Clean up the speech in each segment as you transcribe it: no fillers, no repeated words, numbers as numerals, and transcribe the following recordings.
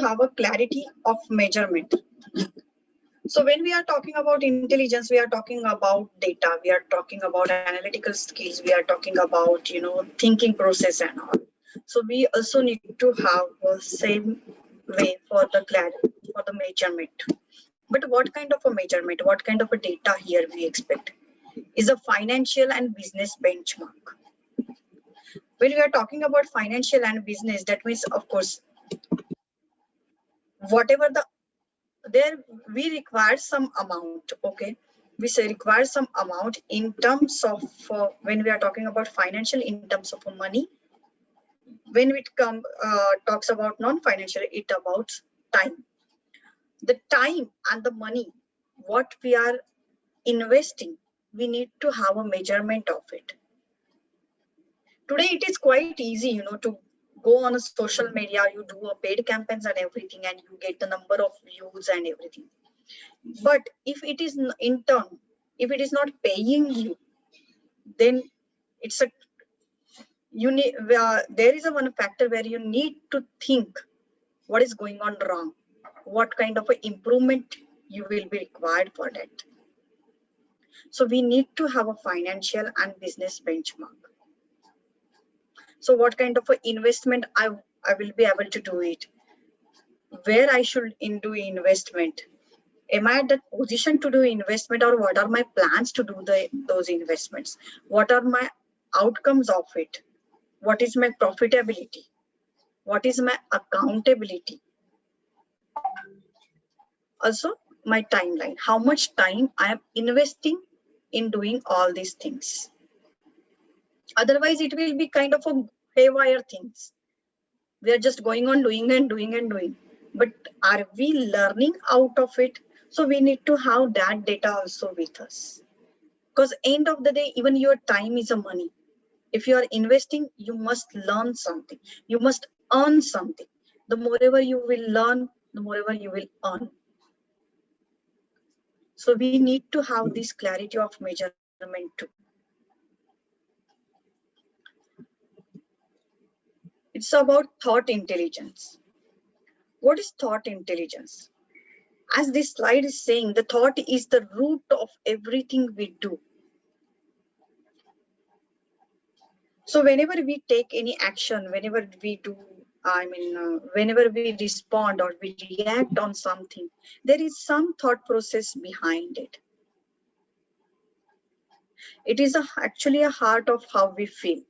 have a clarity of measurement. So when we are talking about intelligence, we are talking about data, we are talking about analytical skills, we are talking about, thinking process and all. So we also need to have the same way for the clarity, for the measurement. But what kind of a measurement, what kind of a data here we expect is a financial and business benchmark. When we are talking about financial and business, that means, of course, whatever there we require some amount. Okay, we say require some amount in terms of when we are talking about financial, in terms of money. When it talks about non-financial, it about time. The time and the money what we are investing, we need to have a measurement of it. Today it is quite easy, to go on a social media, you do a paid campaigns and everything, and you get the number of views and everything. But if it is in turn, if it is not paying you, then it's a there is a one factor where you need to think what is going on wrong, what kind of a improvement you will be required for that. So we need to have a financial and business benchmark. So what kind of a investment I will be able to do it, where I should do investment, am I at that position to do investment, or what are my plans to do those investments, what are my outcomes of it, what is my profitability, what is my accountability, also my timeline, how much time I am investing in doing all these things. Otherwise it will be kind of a haywire things. We are just going on doing and doing and doing, but are we learning out of it? So we need to have that data also with us, because end of the day, even your time is a money. If you are investing, you must learn something, you must earn something. The moreover you will learn, the moreover you will earn. So we need to have this clarity of measurement too. It's about thought intelligence. What is thought intelligence? As this slide is saying, the thought is the root of everything we do. So whenever we take any action, whenever we do, whenever we respond or we react on something, there is some thought process behind it. It is actually a heart of how we feel.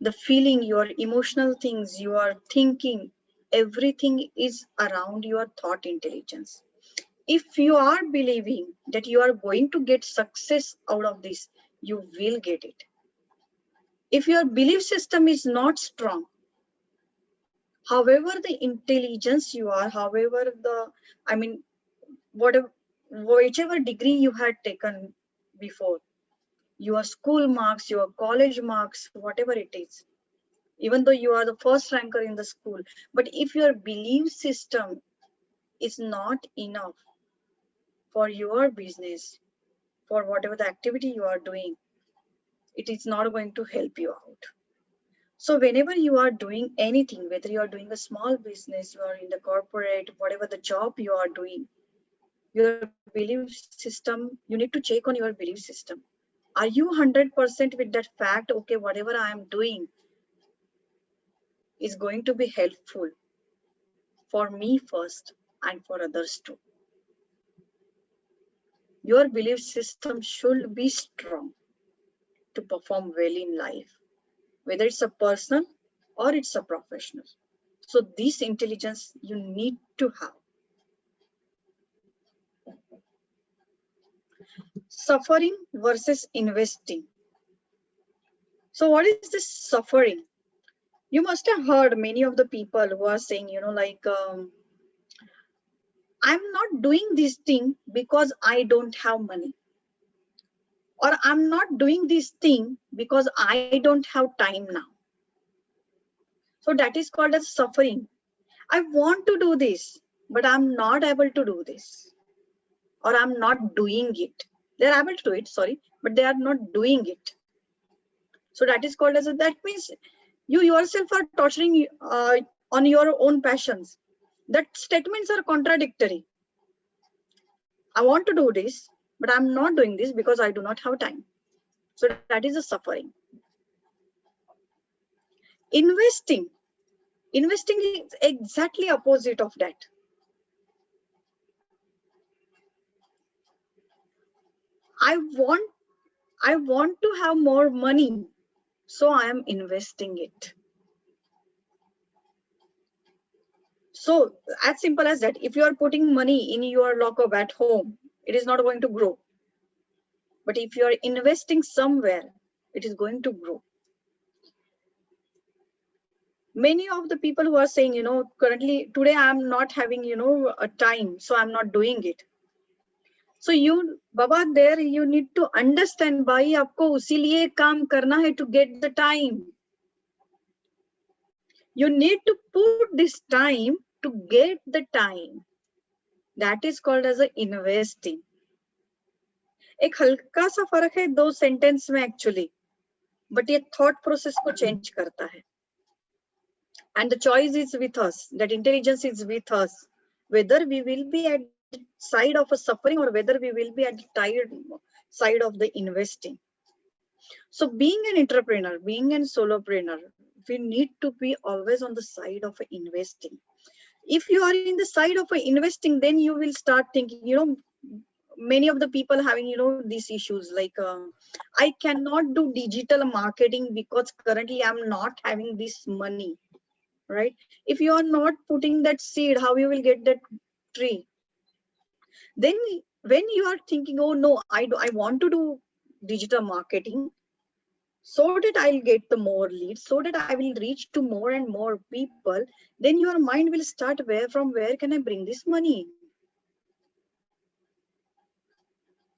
The feeling, your emotional things, you are thinking, everything is around your thought intelligence. If you are believing that you are going to get success out of this, you will get it. If your belief system is not strong, however the intelligence you are, however whichever degree you had taken before, your school marks, your college marks, whatever it is, even though you are the first ranker in the school, but if your belief system is not enough for your business, for whatever the activity you are doing, it is not going to help you out. So whenever you are doing anything, whether you are doing a small business, you are in the corporate, whatever the job you are doing, your belief system, you need to check on your belief system. Are you 100% with that fact, okay, whatever I am doing is going to be helpful for me first and for others too? Your belief system should be strong to perform well in life, whether it's a personal or it's a professional. So this intelligence you need to have. Suffering versus investing. So what is this suffering? You must have heard many of the people who are saying, I'm not doing this thing because I don't have money, or I'm not doing this thing because I don't have time now. So that is called as suffering. I want to do this, but I'm not able to do this, or I'm not doing it. They're able to do it, sorry, but they are not doing it. So that is called as that means You yourself are torturing on your own passions. That statements are contradictory. I want to do this, but I'm not doing this because I do not have time. So that is a suffering. Investing. Investing is exactly opposite of that. I want to have more money, so I am investing it. So as simple as that, if you are putting money in your lockup at home, it is not going to grow. But if you are investing somewhere, it is going to grow. Many of the people who are saying, currently today I'm not having, a time, so I'm not doing it. So you, Baba, there you need to understand, bhai, aapko usi liye kaam karna hai to get the time. You need to put this time to get the time. That is called as a investing. एक हल्का सा फर्क है दो sentence में actually, but ये thought process को change करता है. And the choice is with us, that intelligence is with us, whether we will be at the side of a suffering or whether we will be at the side of the investing. So being an entrepreneur, being a solopreneur, we need to be always on the side of investing. If you are in the side of investing, then you will start thinking, many of the people having, these issues like, I cannot do digital marketing because currently I'm not having this money. Right? If you are not putting that seed, how you will get that tree? Then when you are thinking, oh no, I want to do digital marketing so that I'll get the more leads, so that I will reach to more and more people, then your mind will start from where can I bring this money?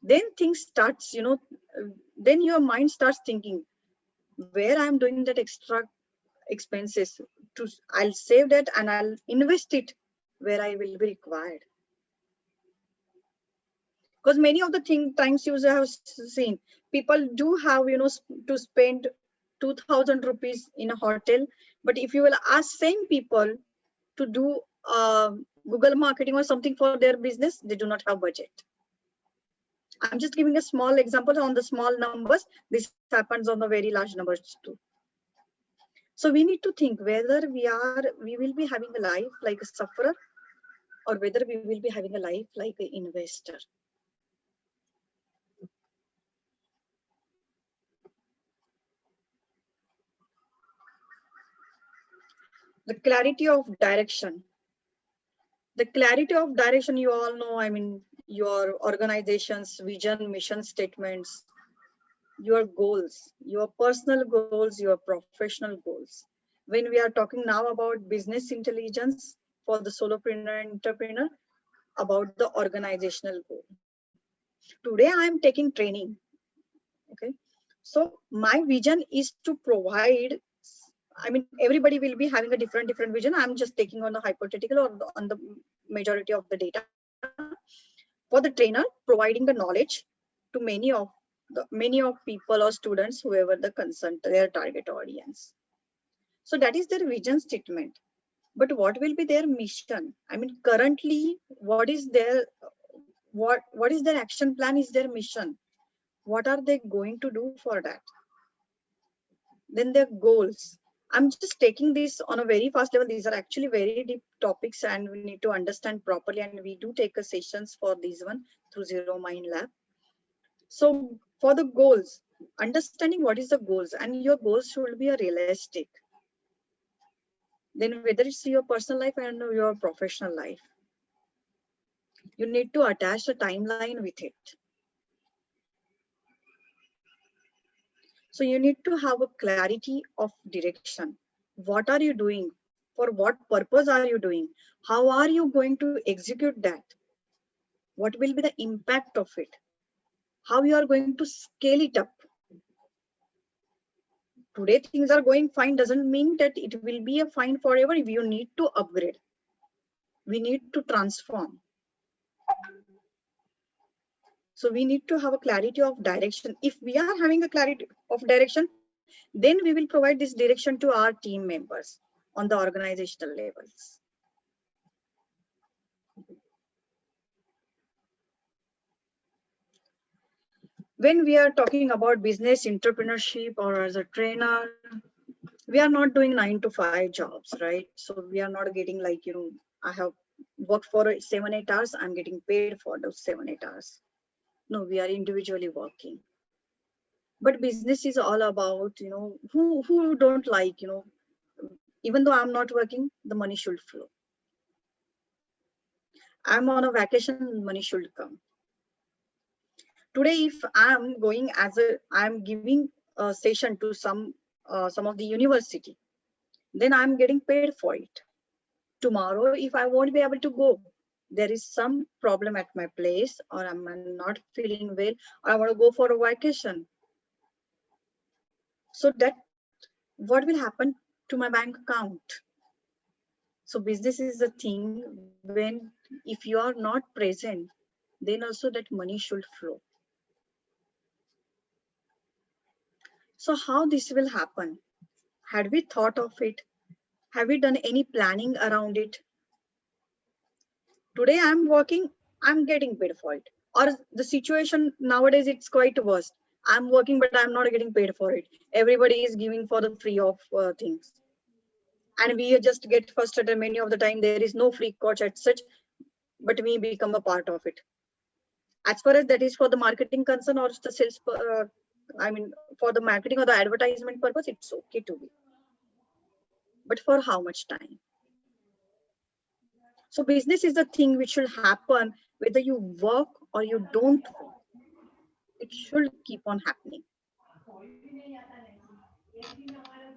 Then things starts, then your mind starts thinking where I'm doing that extra expenses to, I'll save that and I'll invest it where I will be required. Because many of the times you have seen, people do have, to spend 2,000 rupees in a hotel. But if you will ask same people to do Google marketing or something for their business, they do not have budget. I'm just giving a small example on the small numbers. This happens on the very large numbers too. So we need to think whether we will be having a life like a sufferer or whether we will be having a life like an investor. The clarity of direction. The clarity of direction, you all know, I mean, your organization's vision, mission statements, your goals, your personal goals, your professional goals. When we are talking now about business intelligence for the solopreneur and entrepreneur, about the organizational goal. Today I am taking training. Okay. So my vision is to provide, I mean, everybody will be having a different vision. I'm just taking on the hypothetical or on the majority of the data. For the trainer, providing the knowledge to many of people or students, whoever the concerned, their target audience. So that is their vision statement. But what will be their mission? I mean, currently, what is their action plan? Is their mission? What are they going to do for that? Then their goals. I'm just taking this on a very fast level. These are actually very deep topics and we need to understand properly. And we do take a sessions for this one through Zero Mind Lab. So for the goals, understanding what is the goals, and your goals should be a realistic. Then whether it's your personal life and your professional life, you need to attach a timeline with it. So you need to have a clarity of direction. What are you doing? For what purpose are you doing? How are you going to execute that? What will be the impact of it? How you are going to scale it up? Today things are going fine doesn't mean that it will be a fine forever. If you need to upgrade, we need to transform. So we need to have a clarity of direction. If we are having a clarity of direction, Then we will provide this direction to our team members on the organizational levels. When we are talking about business entrepreneurship or as a trainer, we are not doing 9 to 5 jobs, right? So we are not getting like, I have worked for 7-8 hours, I'm getting paid for those 7-8 hours. No, we are individually working. But business is all about, who don't like, even though I'm not working, the money should flow. I'm on a vacation, money should come. Today, if I'm going I'm giving a session to some of the university, then I'm getting paid for it. Tomorrow, if I won't be able to go, there is some problem at my place, or I'm not feeling well, or I want to go for a vacation. So that what will happen to my bank account? So business is the thing when if you are not present, then also that money should flow. So how this will happen? Had we thought of it? Have we done any planning around it? Today I'm working, I'm getting paid for it. Or the situation nowadays, it's quite worse. I'm working, but I'm not getting paid for it. Everybody is giving for the free of things. And we just get frustrated many of the time. There is no free coach as such, but we become a part of it. As far as that is for the marketing concern or the sales, for the marketing or the advertisement purpose, it's okay to be. But for how much time? So business is the thing which should happen whether you work or you don't work. It should keep on happening.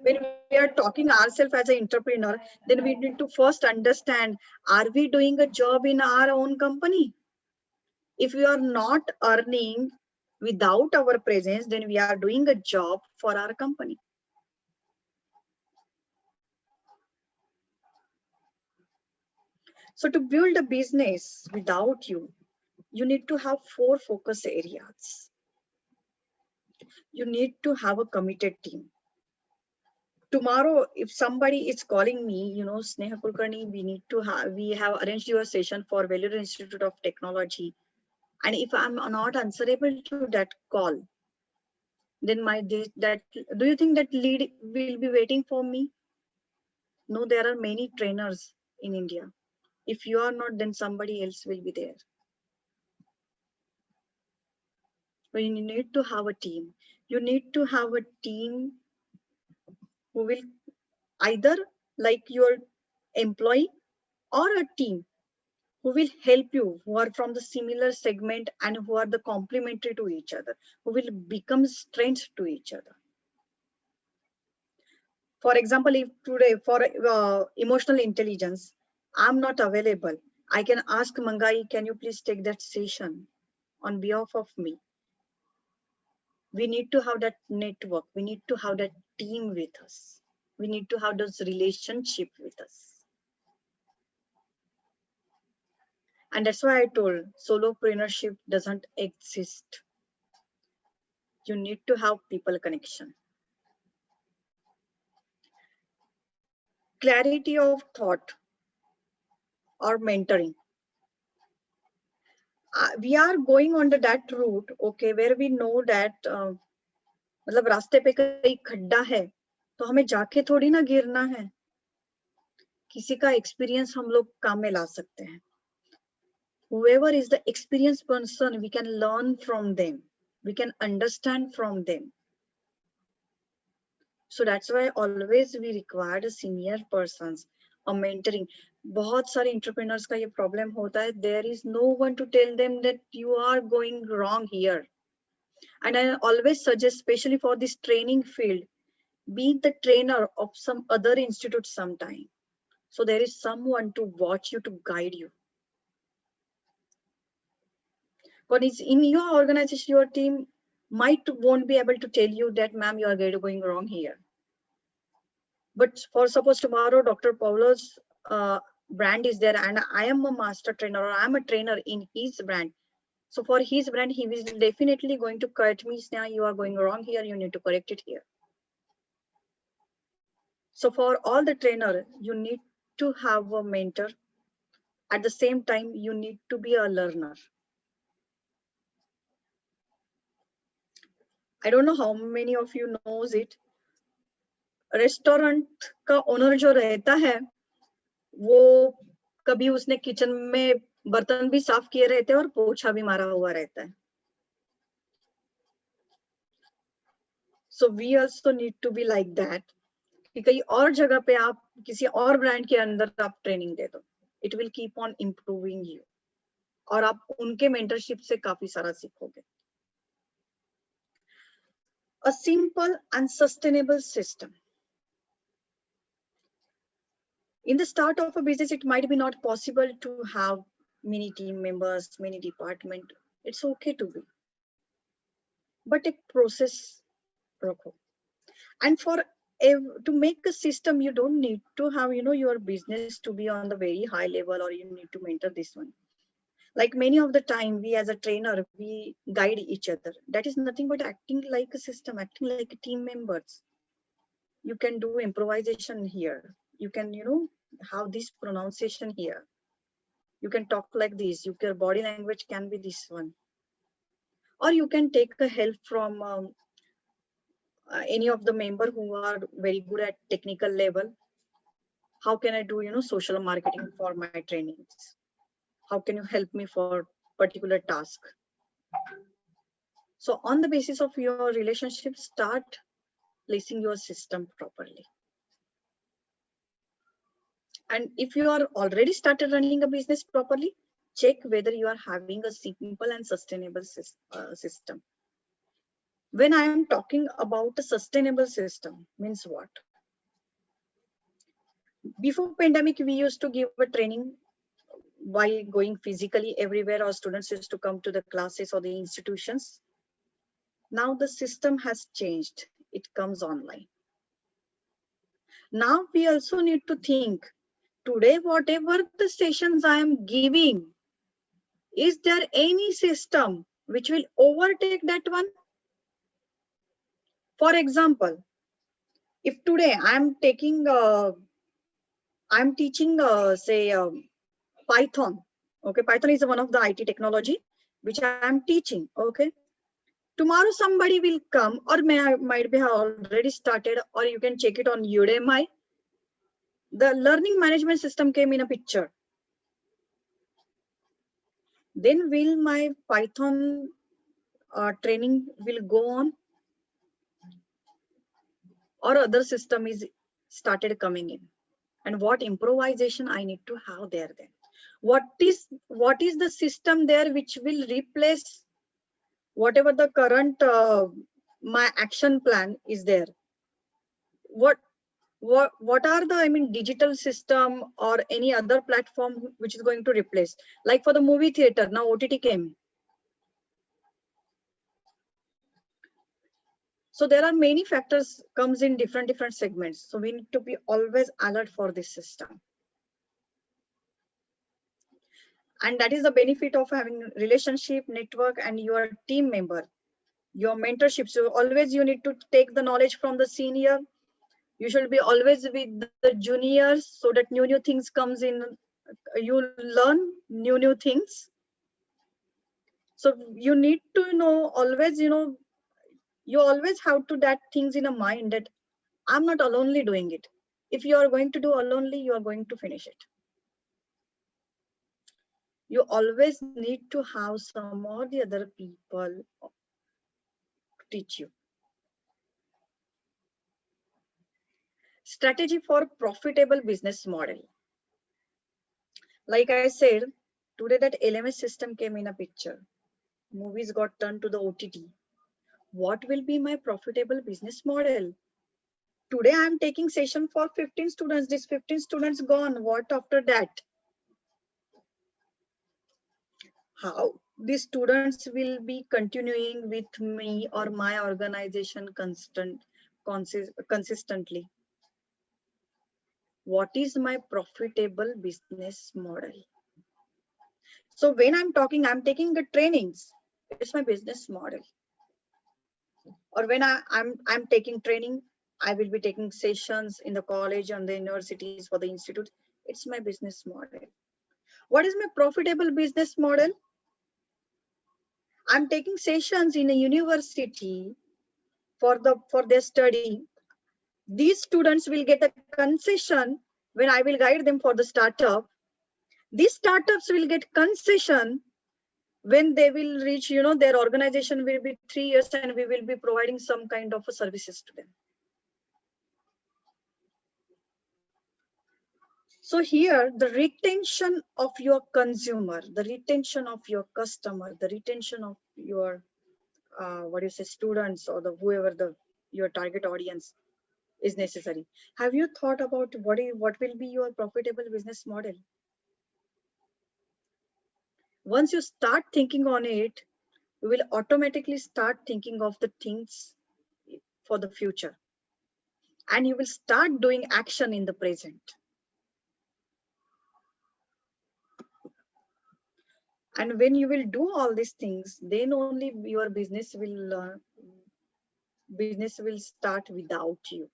When we are talking ourselves as an entrepreneur, then we need to first understand, are we doing a job in our own company? If we are not earning without our presence, then we are doing a job for our company. So to build a business without you, you need to have 4 focus areas. You need to have a committed team. Tomorrow, if somebody is calling me, Sneha Kulkarni, we have arranged your session for Vellore Institute of Technology. And if I'm not answerable to that call, then do you think that lead will be waiting for me? No, there are many trainers in India. If you are not, then somebody else will be there. But you need to have a team. You need to have a team who will either like your employee or a team who will help you, who are from the similar segment and who are the complementary to each other, who will become strength to each other. For example, if today for emotional intelligence, I'm not available, I can ask Mangai, can you please take that session on behalf of me? We need to have that network. We need to have that team with us. We need to have those relationship with us. And that's why I told solopreneurship doesn't exist. You need to have people connection. Clarity of thought or mentoring. We are going on that route, okay, where we know that मतलब रास्ते पे कहीं खड्डा है तो हमें जाके थोड़ी ना गिरना है. किसी का एक्सपीरियंस हम लोग काम में ला सकते हैं. Whoever is the experienced person, we can learn from them. We can understand from them. So that's why always we require senior persons, a mentoring. बहुत सारे entrepreneurs का ये problem होता है. There is no one to tell them that you are going wrong here. And I always suggest, especially for this training field, be the trainer of some other institute sometime. So there is someone to watch you, to guide you. But it's in your organization, your team won't be able to tell you that, ma'am, you are going wrong here. But for suppose tomorrow, Dr. Paulo's brand is there and I am a master trainer or I'm a trainer in his brand. So for his brand, he is definitely going to correct me. Now you are going wrong here. You need to correct it here. So for all the trainer, you need to have a mentor. At the same time, you need to be a learner. I don't know how many of you knows it. Restaurant का owner जो रहता है, वो कभी उसने kitchen में बर्तन भी साफ किए रहते हैं और पोछा भी मारा हुआ रहता है. So we also need to be like that. कि कहीं और जगह पे आप किसी और ब्रांड के अंदर आप ट्रेनिंग दे दो, it will keep on improving you, और आप उनके मेंटरशिप से काफी सारा सीखोगे. A simple and sustainable system. In the start of a business, it might be not possible to have many team members, many department. It's okay to be, but a process रखो. And for to make a system, you don't need to have your business to be on the very high level, or you need to mentor this one. Like many of the time, we as a trainer, we guide each other. That is nothing but acting like a system, acting like a team members. You can do improvisation here. You can, have this pronunciation here. You can talk like this. Your body language can be this one. Or you can take a help from any of the member who are very good at technical level. How can I do, social marketing for my trainings? How can you help me for particular task? So on the basis of your relationship, start placing your system properly. And if you are already started running a business properly, check whether you are having a simple and sustainable system. When I am talking about a sustainable system, means what? Before pandemic, we used to give a training while going physically everywhere. Our students used to come to the classes or the institutions. Now the system has changed. It comes online. Now we also need to think, today, whatever the sessions I am giving, is there any system which will overtake that one? For example, if today I'm teaching, say, Python. Okay, Python is one of the IT technology which I'm teaching. Okay, tomorrow somebody will come, or might be have already started, or you can check it on Udemy. The learning management system came in a picture. Then will my Python training will go on, or other system is started coming in? And what improvisation I need to have there then? What is the system there which will replace whatever the current my action plan is there? What are the digital system or any other platform which is going to replace? Like for the movie theater, now OTT came. So there are many factors comes in different segments. So we need to be always alert for this system. And that is the benefit of having relationship, network, and your team member, your mentorship. So always you need to take the knowledge from the senior. You should be always with the juniors so that new things comes in. You learn new things. So you need to always, you always have to that things in a mind that I'm not alonely doing it. If you are going to do alonely, you are going to finish it. You always need to have some or the other people to teach you. Strategy for profitable business model. Like I said, today that LMS system came in a picture. Movies got turned to the OTT. What will be my profitable business model? Today I am taking session for 15 students. These 15 students gone. What after that? How these students will be continuing with me or my organization consistently? What is my profitable business model? So when I'm I'm taking the trainings, it's my business model. Or when I'm taking training, I will be taking sessions in the college and the universities for the institute. It's my business model. What is my profitable business model? I'm taking sessions in a university for their study. These students will get a concession when I will guide them for the startup. These startups will get concession when they will reach, their organization will be 3 years and we will be providing some kind of a services to them. So here, the retention of your consumer, the retention of your customer, the retention of your, students or the whoever your target audience is necessary. Have you thought about what will be your profitable business model? Once you start thinking on it, you will automatically start thinking of the things for the future. And you will start doing action in the present. And when you will do all these things, then only your business will start without you.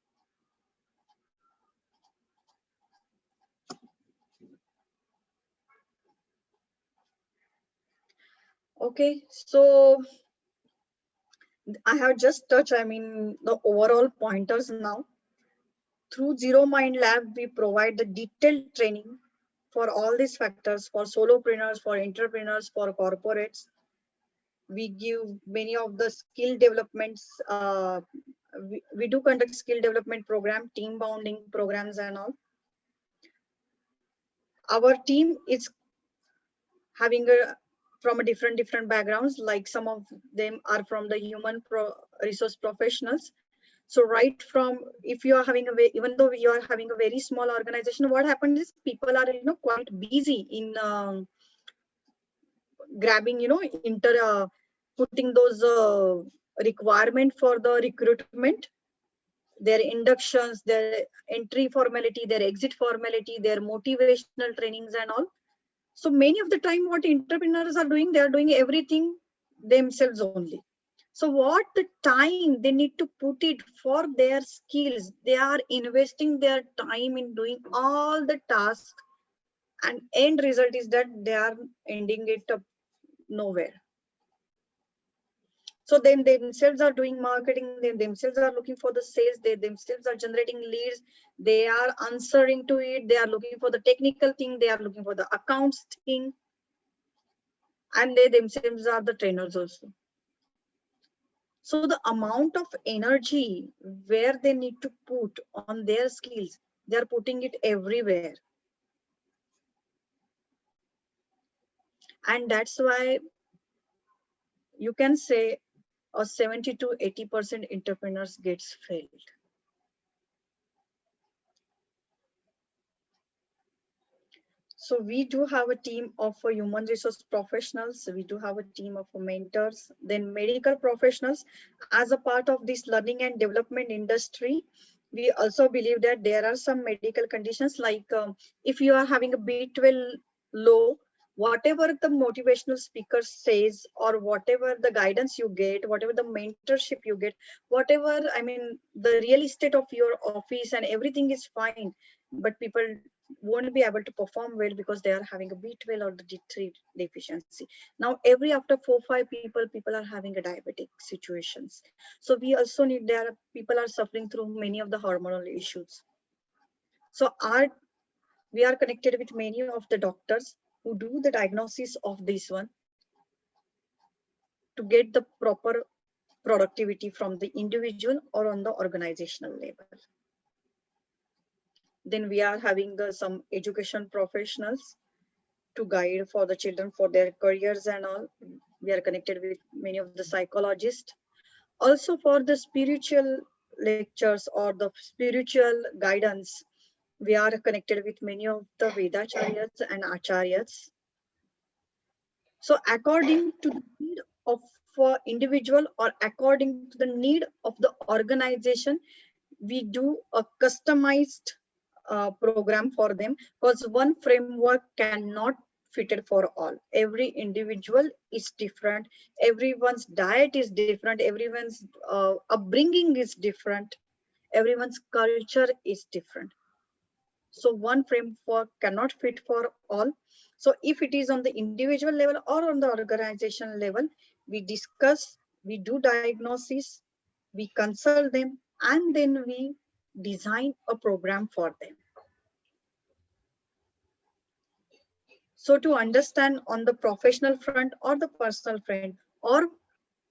Okay, so I have just touched, the overall pointers now. Through Zero Mind Lab, we provide the detailed training for all these factors, for solopreneurs, for entrepreneurs, for corporates. We give many of the skill developments. We do conduct skill development program, team bonding programs and all. Our team is having from a different backgrounds, like some of them are from the human resource professionals. So right from, if you are having even though you are having a very small organization, what happens is people are quite busy in grabbing putting those requirement for the recruitment, their inductions, their entry formality, their exit formality, their motivational trainings and all. So many of the time what entrepreneurs are doing, they are doing everything themselves only. So what the time they need to put it for their skills, they are investing their time in doing all the tasks, and end result is that they are ending it up nowhere. So then they themselves are doing marketing, they themselves are looking for the sales, they themselves are generating leads, they are answering to it, they are looking for the technical thing, they are looking for the accounts thing, and they themselves are the trainers also. So the amount of energy where they need to put on their skills, they are putting it everywhere. And that's why you can say a 70 to 80% entrepreneurs gets failed. So we do have a team of human resource professionals. We do have a team of mentors, then medical professionals. As a part of this learning and development industry, we also believe that there are some medical conditions like if you are having a B12 low, whatever the motivational speaker says or whatever the guidance you get, whatever the mentorship you get, whatever, the real estate of your office and everything is fine, but people won't be able to perform well because they are having a B12 or the D3 deficiency. Now, every after 4-5 people are having a diabetic situations. So we also need, people are suffering through many of the hormonal issues. So we are connected with many of the doctors who do the diagnosis of this one to get the proper productivity from the individual or on the organizational level. Then we are having some education professionals to guide for the children for their careers and all. We are connected with many of the psychologists. Also for the spiritual lectures or the spiritual guidance, we are connected with many of the Vedacharyas and Acharyas. So according to the need of individual or according to the need of the organization, we do a customized program for them, because one framework cannot fit it for all. Every individual is different, everyone's diet is different, everyone's upbringing is different, everyone's culture is different. So one framework cannot fit for all. So if it is on the individual level or on the organization level, we discuss, we do diagnosis, we consult them, and then we design a program for them. So to understand on the professional front or the personal front, or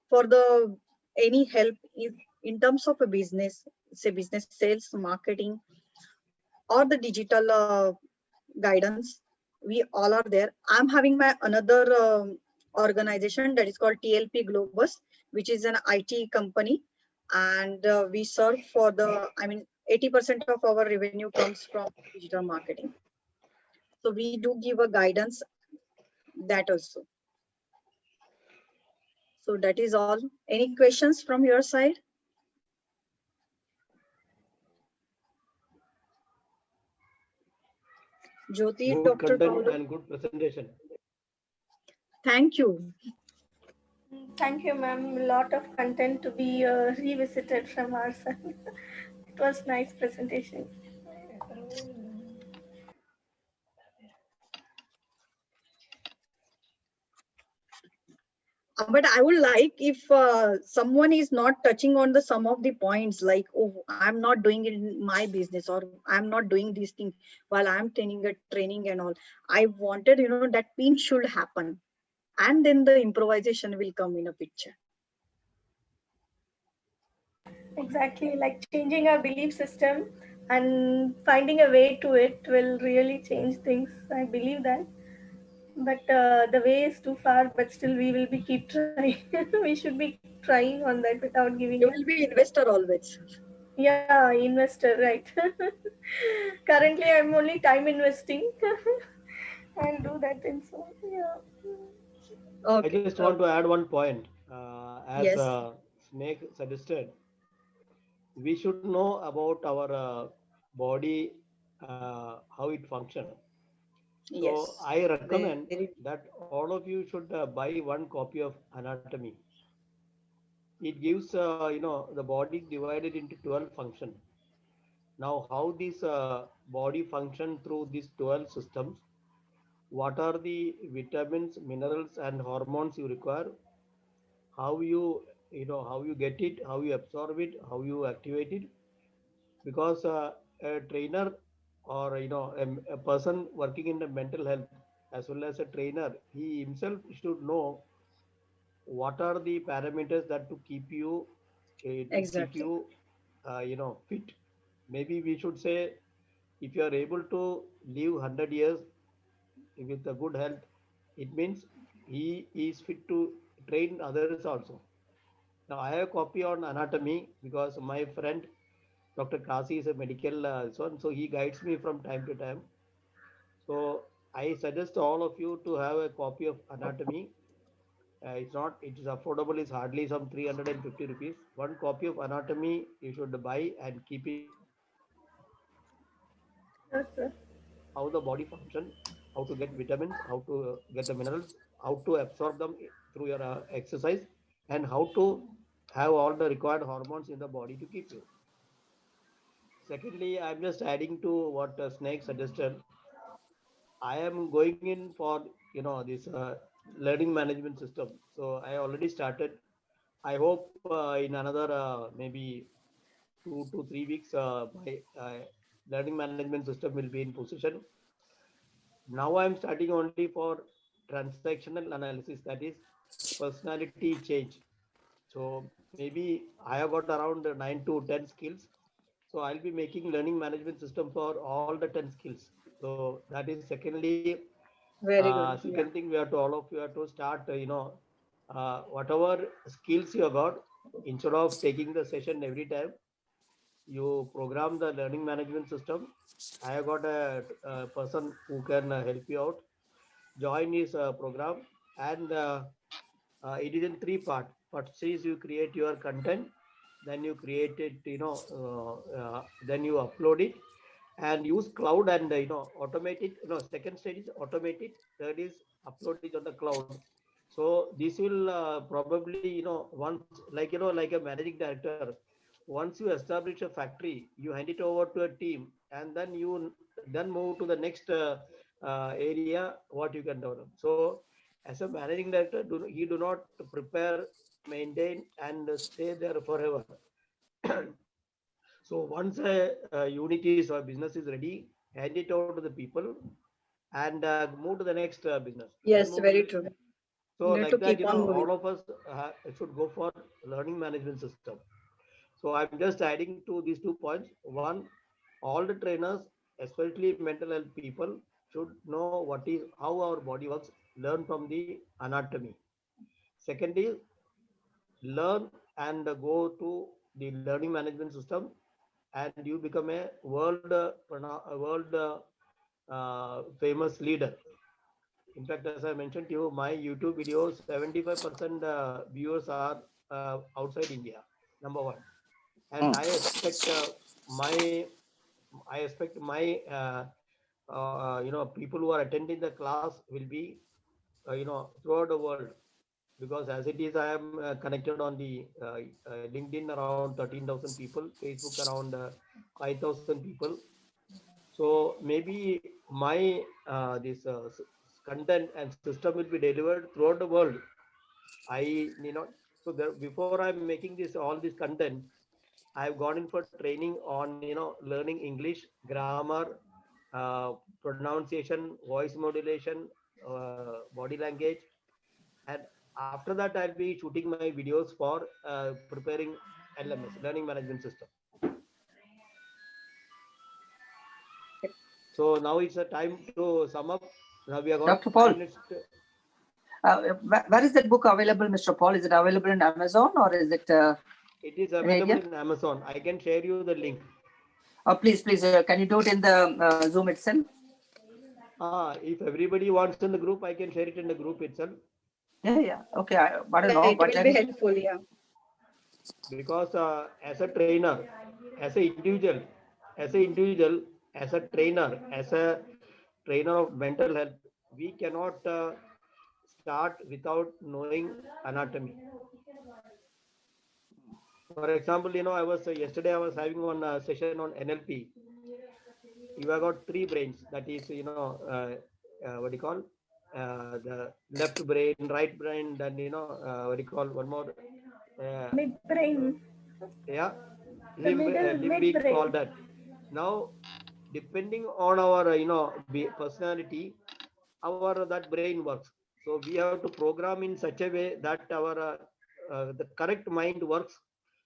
for the any help in terms of a business, say business sales, marketing, or the digital guidance, we all are there. I'm having my another organization that is called TLP Globus, which is an IT company, and we serve for the, I mean, 80% of our revenue comes from digital marketing. So we do give a guidance that also. So that is all. Any questions from your side? Jyoti, Good Dr. content Paulo. and good presentation. Thank you. Thank you, ma'am. A lot of content to be revisited from our side. It was nice presentation. But I would like if someone is not touching on the some of the points, like, oh, I'm not doing it in my business, or I'm not doing these things while I'm training and all. I wanted, that pin should happen. And then the improvisation will come in a picture. Exactly, like changing our belief system and finding a way to it will really change things. I believe that. But the way is too far, but still we will be keep trying. We should be trying on that without giving You up. will be investor always. Yeah, investor, right. Currently, I'm only time investing and do that thing. So, yeah. I Okay. just want to add one point. As Yes. Snake suggested, we should know about our body, how it functions. So Yes. I Very. recommend that all of you should buy one copy of anatomy. It gives, the body divided into 12 functions. Now, how this body function through these 12 systems, what are the vitamins, minerals, and hormones you require, how how you get it, how you absorb it, how you activate it. Because a trainer or a person working in the mental health as well as a trainer, he himself should know what are the parameters that to keep Exactly. you fit. Maybe we should say, if you are able to live 100 years with a good health, it means he is fit to train others also. Now I have a copy on anatomy because my friend Dr. Kasi is a medical son, so he guides me from time to time. So I suggest all of you to have a copy of anatomy. It is affordable. It's hardly some 350 rupees. One copy of anatomy you should buy and keep it in your home. It will show you Yes, sir. how the body function, how to get vitamins, how to get the minerals, how to absorb them through your exercise, and how to have all the required hormones in the body to keep you. Secondly, I'm just adding to what Snake suggested. I am going in for this learning management system. So I already started. I hope in another maybe 2 to 3 weeks my learning management system will be in position. Now I'm starting only for transactional analysis, that is personality change. So maybe I have got around 9 to 10 skills. So I'll be making learning management system for all the 10 skills. So that is secondly. Very good. Second Yeah. thing, we have to all of you have to start, whatever skills you have got, instead of taking the session every time, you program the learning management system. I have got a person who can help you out. Join his program, and it is in three part. First is you create your content, then you create it, then you upload it, and use cloud and automate it. Second stage is automate it. Third is upload it on the cloud. So this will probably once, like like a managing director, once you establish a factory, you hand it over to a team, and then you then move to the next area what you can develop. So as a managing director, he do not prepare, maintain, and stay there forever. So once a unit is or business is ready, hand it over to the people and move to the next business. Then Yes, move to very the, true. so You need like to that, keep on all moving. of us should go for learning management system. So I'm just adding to these 2 points. One, all the trainers, especially mental health people, should know what is how our body works. Learn from the anatomy. Second is learn and go to the learning management system, and you become a world famous leader. In fact, as I mentioned to you, my YouTube videos, 75% viewers are outside India. Number one, and Mm. my I expect my people who are attending the class will be throughout the world, because as it is I am connected on the LinkedIn around 13,000 people, Facebook around 5,000 people. So maybe my this content and system will be delivered throughout the world. I so there, before I'm making this all this content, I've gone in for training on learning English grammar, uh, pronunciation, voice modulation, body language, and after that I'll be shooting my videos for preparing LMS, learning management system. So now it's a time to sum up. Now we have got Dr. 5 minutes. Where is that book available, Mr. Paul? Is it available in Amazon or is it It is in available India? in Amazon. I can share you the link. Please, can you do it in the Zoom itself? If everybody wants in the group, I can share it in the group itself. Yeah. Okay, I don't Yeah, know, it but will let be me. helpful. Yeah. Because as a trainer, as a individual, as a trainer, as a trainer of mental health, we cannot start without knowing anatomy. For example, I was yesterday I was having one session on NLP. You have got three brains. That is, what do you call the left brain, right brain, then what do you call one more? Midbrain, Yeah, the middle limbic, all midbrain. that. Now, depending on our personality, our that brain works. So we have to program in such a way that our the correct mind works,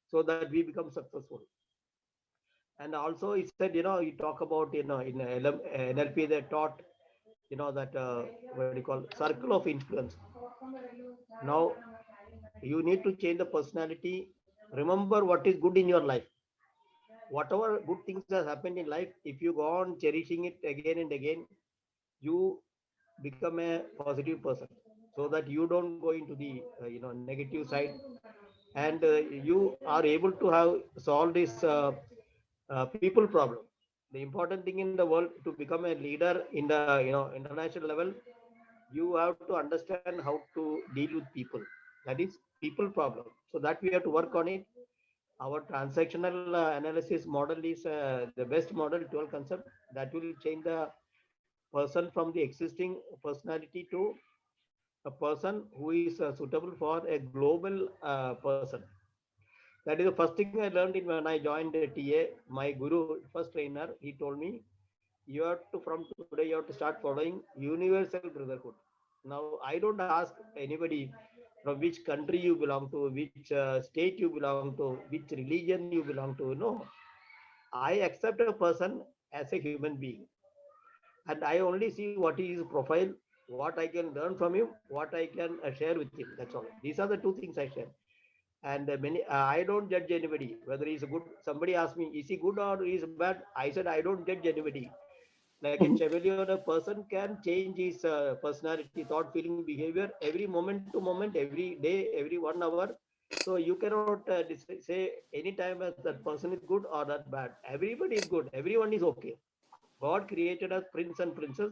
so that we become successful. And also it said, you talk about in NLP they taught that what do you call circle of influence. Now you need to change the personality. Remember what is good in your life. Whatever good things has happened in life, if you go on cherishing it again and again, you become a positive person, so that you don't go into the negative side, and you are able to have solve this people problem. The important thing in the world to become a leader in the international level, you have to understand how to deal with people. That is people problem. So that we have to work on it. Our transactional analysis model is the best model, 12 concept, that will change the person from the existing personality to a person who is suitable for a global person. That is the first thing I learned in when I joined TA. My guru, first trainer, he told me, you have to from today you have to start following universal brotherhood. Now I don't ask anybody from which country you belong to, which state you belong to, which religion you belong to. No, I accept a person as a human being, and I only see what is his profile, what I can learn from him, what I can share with him. That's all. These are the two things I share. And many I don't judge anybody whether he's good. Somebody asked me, is he good or is bad? I said I don't judge anybody. Like a chameleon, a person can change his personality, thought, feeling, behavior every moment to moment, every day, every 1 hour. So you cannot say anytime as that person is good or that bad. Everybody is good, everyone is okay. God created us prince and princess,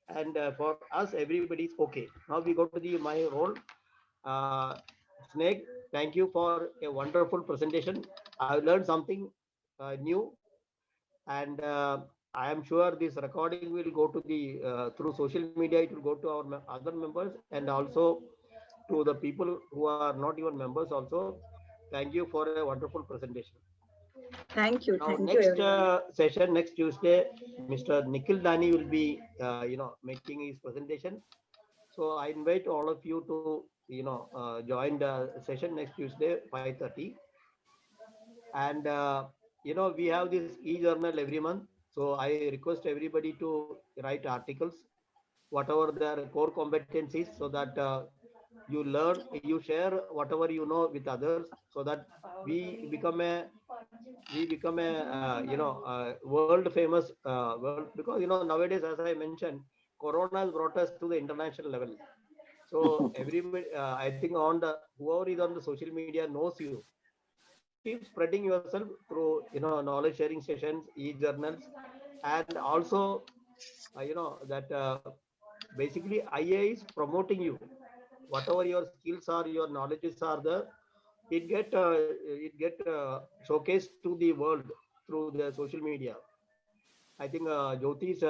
and for us everybody is okay. Now we go to the my role. uh, Snake, thank you for a wonderful presentation. I've learned something new, and I am sure this recording will go to the through social media. It will go to our other members and also to the people who are not even members. Also, thank you for a wonderful presentation. Thank you. Now, Thank you, next everyone. session, next Tuesday, Mr. Nikhil Dani will be, making his presentation. So I invite all of you to, join the session next Tuesday, 5:30. And, we have this e-journal every month. So I request everybody to write articles, whatever their core competencies, so that you learn, you share whatever you know with others, so that we become a world famous world, because nowadays, as I mentioned, corona has brought us to the international level. So everybody, I think on the whoever is on the social media knows you. Keep spreading yourself through knowledge sharing sessions, e-journals, and also that basically IA is promoting you. Whatever your skills are, your knowledges are there, it get showcased to the world through the social media. I think Jyoti is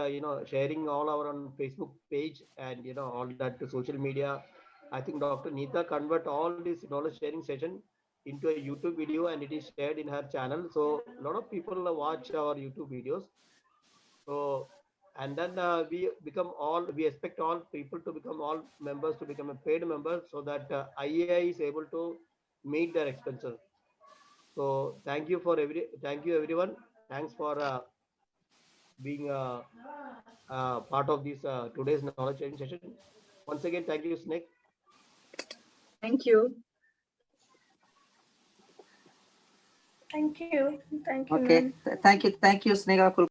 sharing all our on Facebook page and all that to social media. I think Dr. Neeta convert all this knowledge sharing session into a YouTube video and it is shared in her channel. So a lot of people watch our YouTube videos. So and then we expect all people to become all members to become a paid member, so that IAI is able to meet their expenses. So thank you everyone. Thanks for being part of this today's knowledge sharing session. Once again, thank you, Snake. Thank you. Thank you. Thank you, Okay. ma'am. Thank you, Sneha Kulkarni.